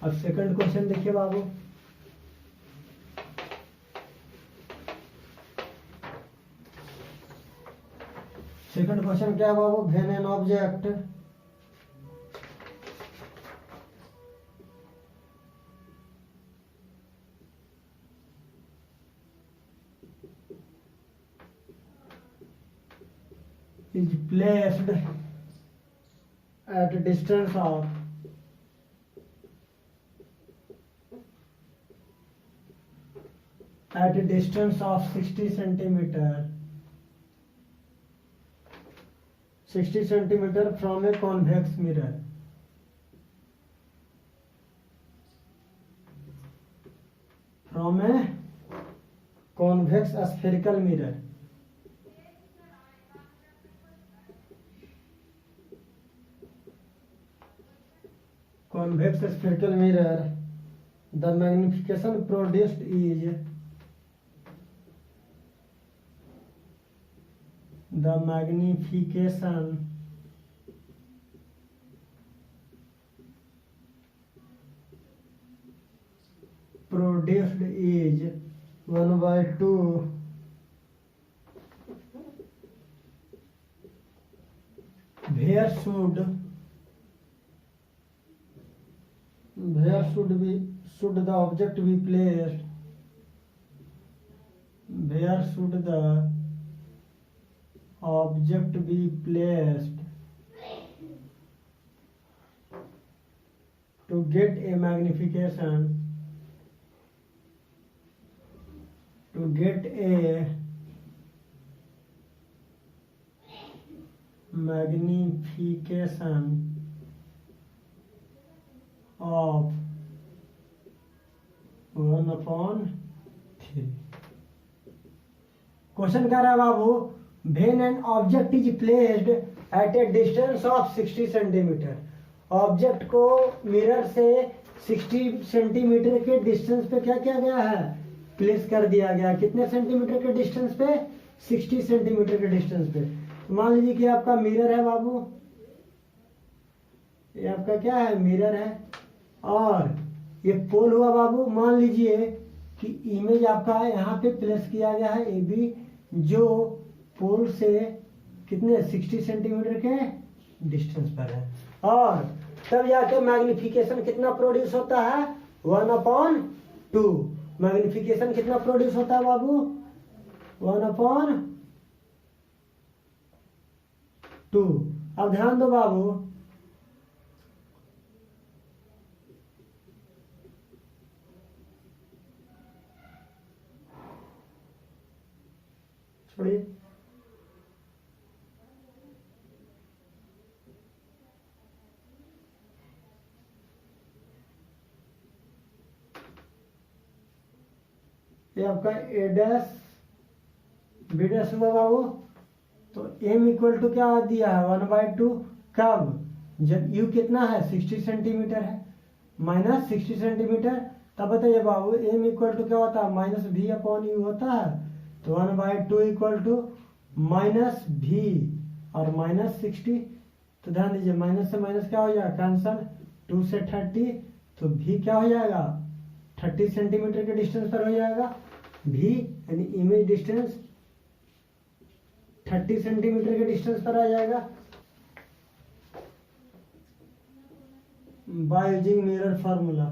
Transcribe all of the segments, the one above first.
अब second question देखिए बाबू। Second question क्या है बाबू? When an object is placed at a distance of at a distance of 60 centimeter 60 centimeter from a convex mirror. From a convex spherical mirror. Convex spherical mirror, the magnification produced is the magnification produced is 1/2 where should the object be placed? Where should the object be placed to get a magnification? To get a magnification of 1/3. Question क्या रहा है बाबू? When an object is placed at a distance of 60 centimetre, object को mirror से 60 centimetre के distance पे क्या किया गया है? प्लेस कर दिया गया। कितने सेंटीमीटर के डिस्टेंस पे? 60 सेंटीमीटर के डिस्टेंस पे। तो मान लीजिए कि आपका मिरर है बाबू, ये आपका क्या है? मिरर है। और ये पोल हुआ बाबू। मान लीजिए कि इमेज आपका यहाँ पे प्लेस किया गया है ए बी, जो पोल से कितने 60 सेंटीमीटर के डिस्टेंस पर है। और तब जाके मैग्निफिकेशन कितना प्रोड्यूस होता है? 1/2। मैग्निफिकेशन कितना प्रोड्यूस होता है बाबू? 1/2। अब ध्यान दो बाबू, छोड़िए, ये आपका ए डैश बी डैश हुआ बाबू। तो एम इक्वल टू क्या दिया है? 1/2। कब? जब यू कितना है? 60 सेंटीमीटर है, माइनस 60 सेंटीमीटर। तब बताइए बाबू एम इक्वल टू क्या होता है? माइनस भी अपॉन यू होता है। तो 1/2 इक्वल टू माइनस भी और माइनस 60। तो ध्यान दीजिए, माइनस से माइनस क्या हो जाएगा? कैंसल। 2 से 30, तो भी क्या हो जाएगा? 30 सेंटीमीटर के डिस्टेंस पर हो जाएगा भी, यानी इमेज डिस्टेंस 30 सेंटीमीटर के डिस्टेंस पर आ जाएगा by using mirror formula.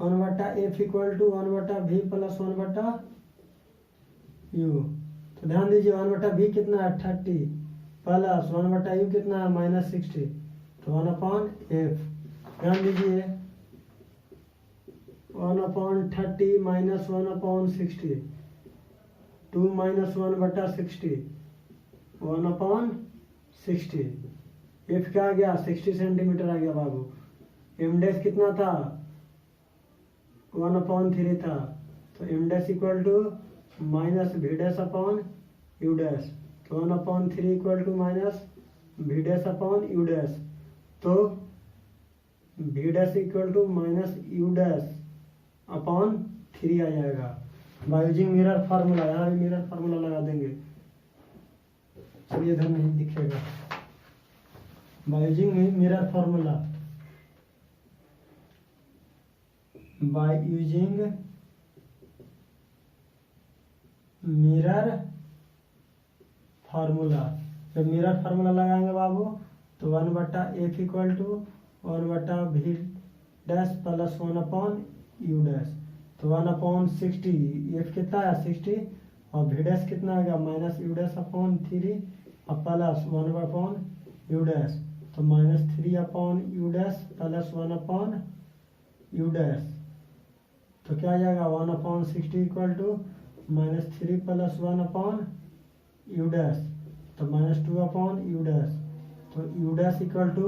One बटा F equal to 1/v plus 1/u। तो ध्यान दीजिए 1/v कितना है? 30 प्लस 1/u कितना है? माइनस 60। तो 1/f। ध्यान दीजिए 1/30 माइनस 1/60, 2 माइनस 1/60, 1/60। एफ क्या आ गया? 60 सेंटीमीटर आ गया बाबू। एम डैश कितना था? 1/3 था। तो m dash equal to minus v dash upon u dash. तो 1/3 equal to minus v dash upon u dash. तो v dash equal to minus u dash upon 3 आ जाएगा बाय यूजिंग मिरर फार्मूला। यहाँ भी मिरर फार्मूला लगा देंगे। चलिए इधर नहीं दिखेगा। By using mirror formula, by using mirror formula. जब मिरर फार्मूला लगाएंगे बाबू तो 1/f equal to 1/v dash plus 1/u dash. तो 1/60, एफ कितना है 60, और वी डैश कितना आएगा माइनस यू डैश अपॉन 3 और प्लस 1/u डैश। तो -3/u dash plus 1/u dash. तो क्या आ जाएगा 1/60 equal to -3 plus 1/u dash, तो -2/u डैश। तो u dash equal to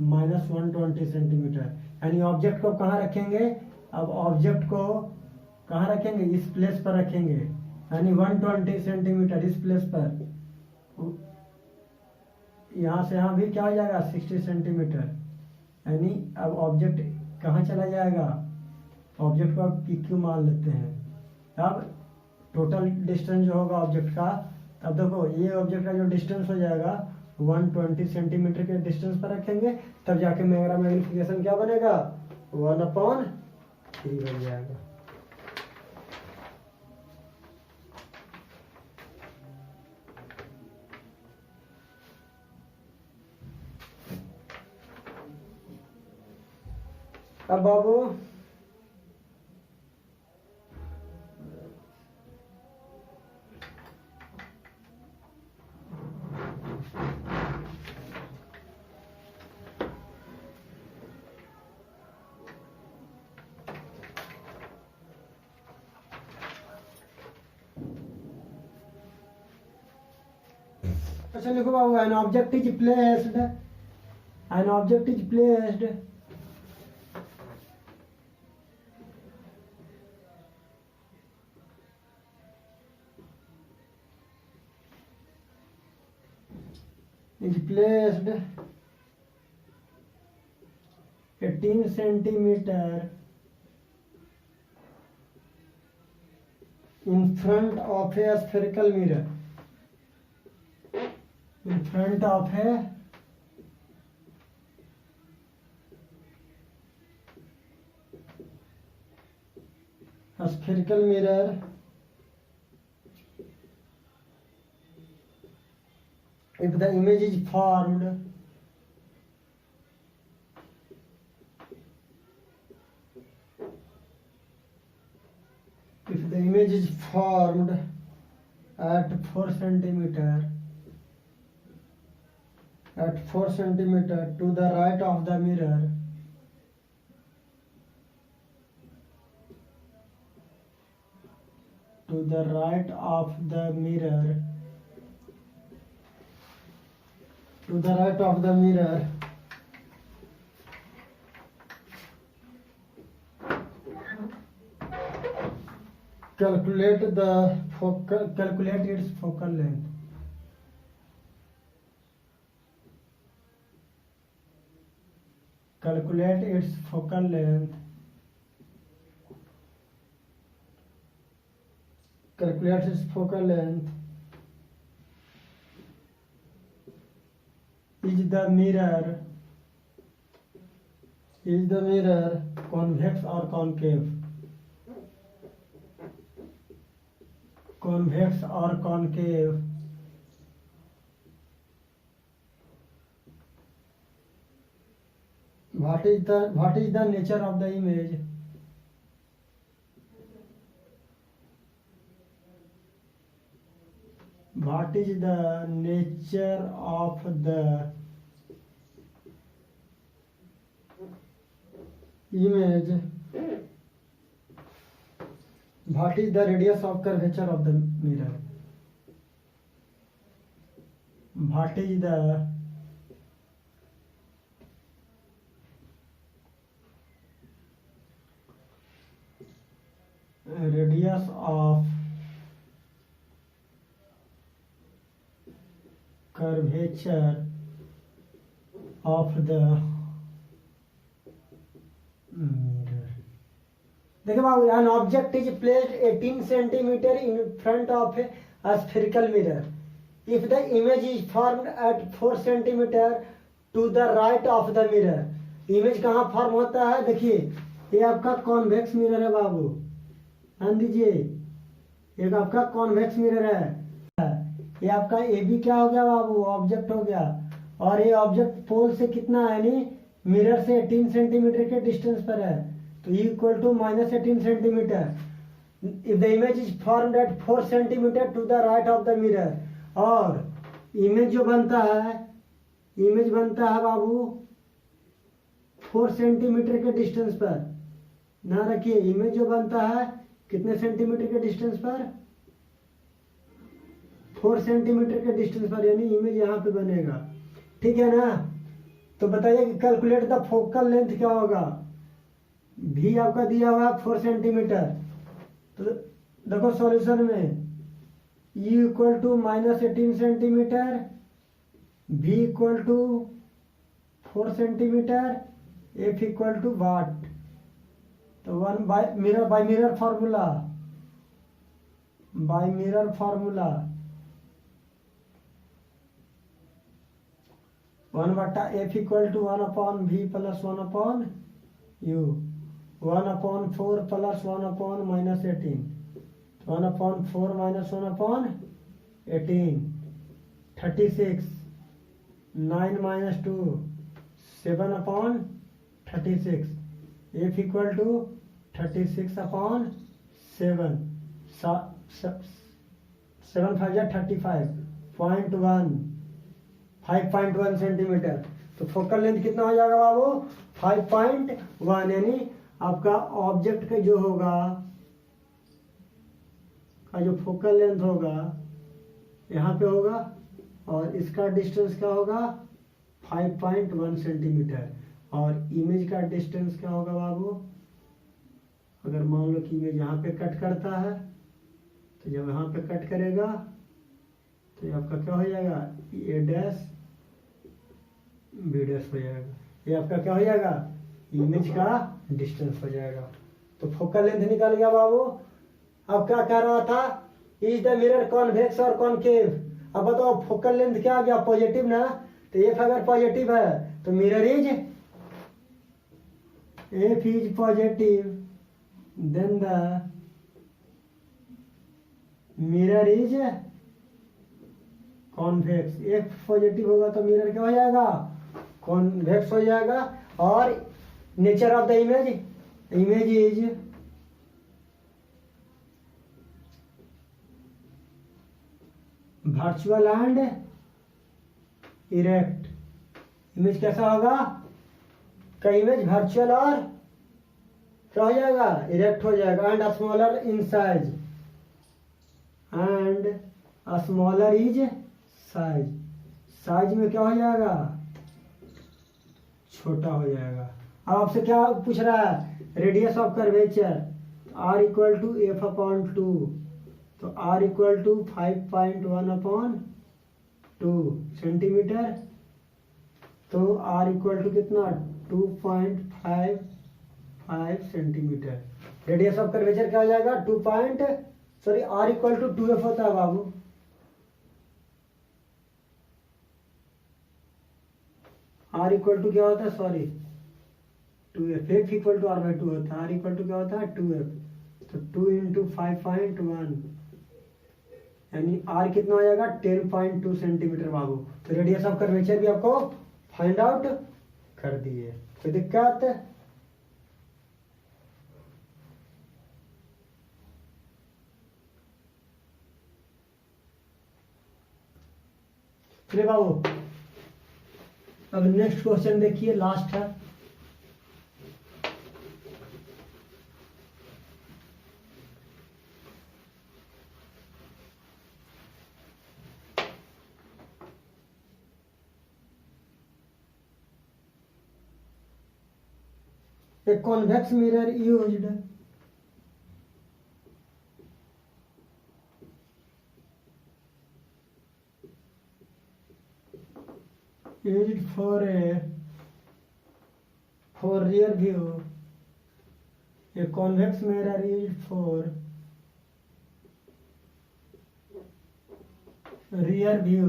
-120 centimetre. यानी ऑब्जेक्ट को कहाँ रखेंगे, अब ऑब्जेक्ट को कहाँ रखेंगे, इस प्लेस पर रखेंगे, यानी 120 सेंटीमीटर इस प्लेस पर। यहाँ से यहाँ भी क्या हो जाएगा 60 सेंटीमीटर। यानी अब ऑब्जेक्ट कहाँ चला जाएगा, ऑब्जेक्ट को अब PQ मान लेते हैं। अब टोटल डिस्टेंस जो होगा ऑब्जेक्ट का, अब देखो ये ऑब्जेक्ट का जो डिस्टेंस हो जाएगा 120 सेंटीमीटर के डिस्टेंस पर रखेंगे, तब जाके मेरा मैग्नीफिकेशन क्या बनेगा 1/3 बन जाएगा। अब बाबू अच्छा लिखो बाबू, an object is placed, an object is placed is placed 18 centimeter in front of a spherical mirror, in front of a spherical mirror if the image is formed at 4 centimeter to the right of the mirror, to the right of the mirror, to the right of the mirror, calculate its focal length. Calculate its focal length. Calculate its focal length. Is the mirror convex or concave? Convex or concave? What is the nature of the image? What is the nature of the image? What is the radius of curvature of the mirror? What is the radius of curvature of the mirror? देखिए बाबू, an object is placed 18 centimeter in front of a spherical mirror. if the image is formed at 4 centimeter to the right of the mirror। Image कहाँ form होता है, देखिए ये आपका convex mirror है बाबू, ध्यान दीजिए, एक आपका कॉन्वेक्स मिरर है। ये आपका ए बी क्या हो गया बाबू, ऑब्जेक्ट हो गया, और ये ऑब्जेक्ट पोल से कितना है, यानी मिरर से 18 सेंटीमीटर के डिस्टेंस पर है, तो equal to -18 centimetre. If the image is formed at 4 centimetre to the right of the mirror, और इमेज जो बनता है, इमेज बनता है बाबू 4 सेंटीमीटर के डिस्टेंस पर, ना रखिए, इमेज जो बनता है कितने सेंटीमीटर के डिस्टेंस पर, 4 सेंटीमीटर के डिस्टेंस पर, यानी इमेज यहाँ पे बनेगा, ठीक है ना। तो बताइए कि कैलकुलेट द फोकल लेंथ क्या होगा, भी आपका दिया हुआ है 4 सेंटीमीटर, तो देखो सॉल्यूशन में E equal to -18 centimetre, V equal to 4 centimetre, F equal to what, तो by mirror formula, by mirror formula 1/F equal to 1/V plus 1/U, 1/4 plus 1/-18, 1/4 minus 1/18, 36, 9 minus 2, 7/36, F equal to 36/7, 7 5 35, 5.1 centimetre. तो focal length कितना हो जाएगा बाबू, 5.1, यानी आपका object का जो होगा, का जो फोकल लेंथ होगा यहाँ पे होगा, और इसका डिस्टेंस क्या होगा 5.1 सेंटीमीटर, और इमेज का डिस्टेंस क्या होगा बाबू, अगर मान लो कि इमेज यहाँ पे कट करता है, तो जब यहाँ पे कट करेगा तो ये आपका क्या हो जाएगा, ए डैश बी डैश हो जाएगा, ये आपका क्या हो जाएगा, इमेज का डिस्टेंस हो जाएगा। तो फोकल लेंथ निकल गया बाबू। अब क्या कह रहा था, इज द मिरर कॉन्वेक्स और कॉनकेव। अब बताओ फोकल लेंथ क्या आ गया, पॉजिटिव ना, तो एफ अगर पॉजिटिव है तो mirror is, f is positive, then the mirror is convex. F positive होगा तो मिरर क्या हो जाएगा, कॉन्वेक्स हो जाएगा। और nature of the image, image is virtual and erect. Image कैसा होगा, का इमेज वर्चुअल और क्या हो जाएगा, इरेक्ट हो जाएगा। And smaller in size, and smaller is size, size में क्या हो जाएगा, छोटा हो जाएगा। अब आपसे क्या पूछ रहा है, radius of curvature, r equal to f upon 2, तो आर इक्वल टू 5.1/2 सेंटीमीटर, तो आर इक्वल टू कितना 2.55 सेंटीमीटर। रेडियस ऑफ कर्वेचर क्या हो जाएगा, आर इक्वल टू 2f होता है बाबू, आर इक्वल टू क्या होता है, 2f, f equal to r/2 होता है, आर इक्वल टू क्या होता है 2f, तो 2 × 5.1, यानी आर कितना हो जाएगा 10.2 सेंटीमीटर बाबू। तो रेडियस ऑफ कर्वेचर भी आपको फाइंड आउट कर दिए, कोई दिक्कत। चलिए बाबू, अब नेक्स्ट क्वेश्चन देखिए, लास्ट है। A convex mirror used for rear view, a convex mirror used for rear view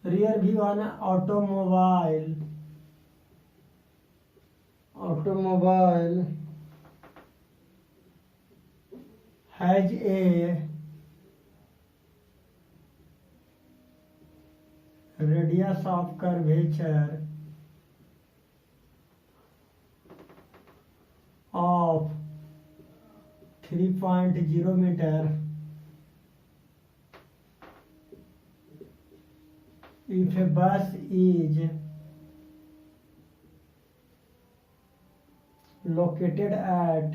rear view on an automobile has a radius of curvature of 3.0 meter if a bus is located at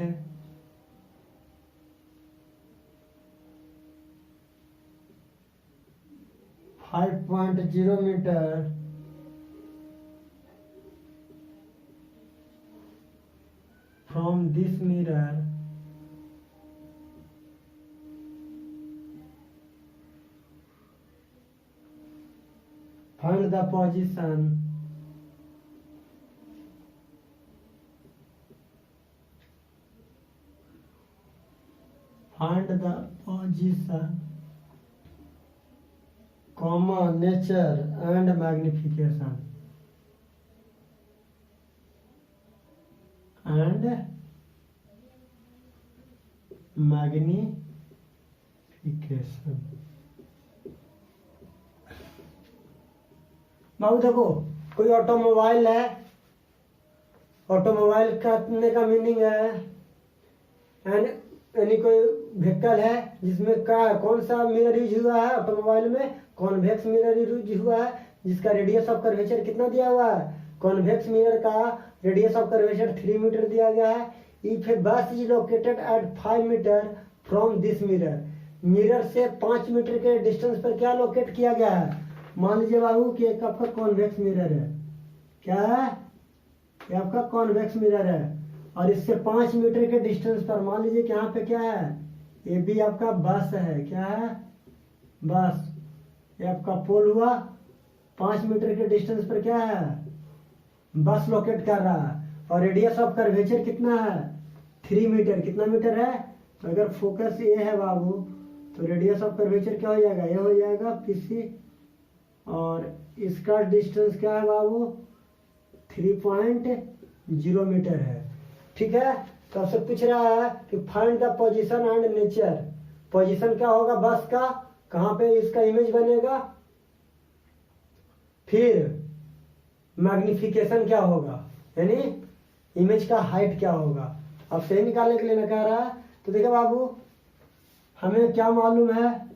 5.0 meter from this mirror, find the position comma nature and magnification बाबू देखो कोई automobile है, automobile कहने का meaning है and यानी कोई vehicle है जिसमें कौन सा मिरर यूज हुआ है, ऑटोमोबाइल में कॉन्वेक्स मिरर यूज हुआ है जिसका रेडियस ऑफ कर्वेचर कितना दिया हुआ है, कॉन्वेक्स मिरर का रेडियस ऑफ कर्वेचर 3 मीटर दिया गया है। If a bus is located at 5 metre from this mirror, mirror से 5 मीटर के डिस्टेंस पर क्या लोकेट किया गया है, मान लीजिए बाबू कि एक आपका कॉन्वेक्स मिरर है, क्या है ये आपका कॉन्वेक्स मिरर है और इससे 5 मीटर के डिस्टेंस पर मान लीजिए कि यहाँ पे क्या है, ये भी आपका बस है, क्या है बस, ये आपका पोल हुआ, 5 मीटर के डिस्टेंस पर क्या है बस लोकेट कर रहा है और रेडियस ऑफ कर्वेचर कितना है 3 मीटर, कितना मीटर है, तो अगर फोकस ये है बाबू तो रेडियस ऑफ कर्वेचर क्या हो जाएगा, ये हो जाएगा पीसी और इसका डिस्टेंस क्या है बाबू 3.0 मीटर है। ठीक है, तो आपसे पूछ रहा है कि find the position and nature, position क्या होगा बस का, कहाँ पे इसका इमेज बनेगा, फिर मैग्निफिकेशन क्या होगा यानी इमेज का हाइट क्या होगा, अब सही निकालने के लिए मैं कह रहा है। तो देखिए बाबू हमें क्या मालूम है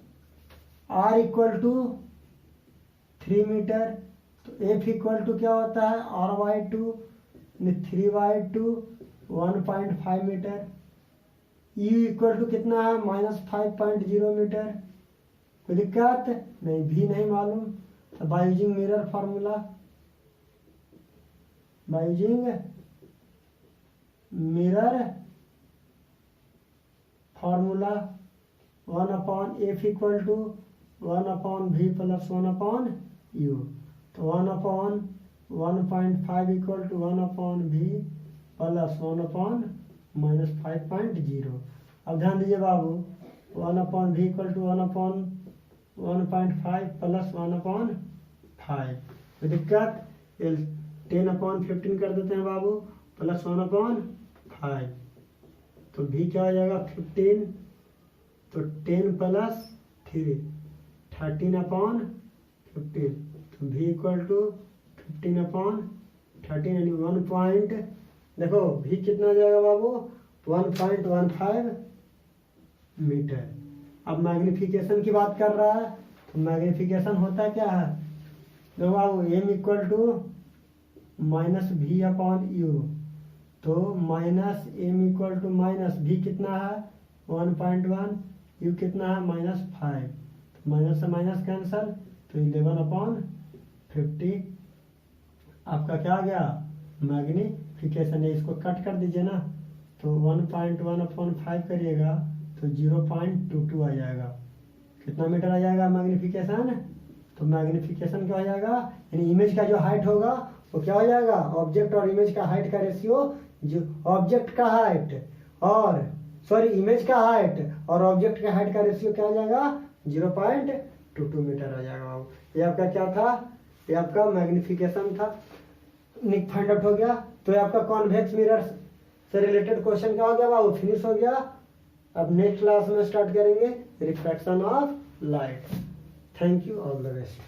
r इक्वल टू 3 मीटर, तो f इक्वल टू क्या होता है r/2 3/2 1.5 metre, u equal to कितना है -5.0 मीटर, कोई दिक्कत नहीं, भी नहीं मालूम, तो by using mirror formula, by using mirror formula 1/f equal to 1/v plus 1/u, तो 1/1.5 इक्वल टू 1/v प्लस 1/-5.0। अब ध्यान दीजिए बाबू 1/v इक्वल टू 1/1.5 प्लस 1/5, कोई दिक्कत, 10/15 कर देते हैं बाबू प्लस 1/5, तो v क्या हो जाएगा 15, तो 10 प्लस 3 13/15, तो v इक्वल टू 15/13 यानी 1 पॉइंट, देखो v कितना हो जाएगा बाबू 1.15 मीटर। अब मैग्निफिकेशन की बात कर रहा है, तो मैग्निफिकेशन होता क्या है, देखो बाबू m इक्वल टू -v/u, तो -m इक्वल टू -v कितना है 1.1, यू कितना है -5, तो माइनस से माइनस कैंसल, तो 11/50 आपका क्या आ गया मैग्नीफिकेशन है। इसको कट कर दीजिए ना, तो 1.1/5 करिएगा तो 0.22 आ जाएगा। कितना मीटर आ जाएगा मैग्नीफिकेशन? तो मैग्नीफिकेशन क्या हो जाएगा, यानी इमेज का जो हाइट होगा वो क्या हो जाएगा, ऑब्जेक्ट और इमेज का हाइट का रेशियो, जो ऑब्जेक्ट का हाइट और सॉरी इमेज का हाइट और ऑब्जेक्ट का हाइट का रेशियो क्या हो जाएगा 0.22 मीटर आ जाएगा। ये आपका क्या था, ये आपका मैग्नीफिकेशन था, फाइंड आउट हो गया। तो ये आपका कॉन्वेक्स मिरर से रिलेटेड क्वेश्चन क्या हो गया वो फिनिश हो गया। अब नेक्स्ट क्लास में स्टार्ट करेंगे refraction of light. Thank you, all the best.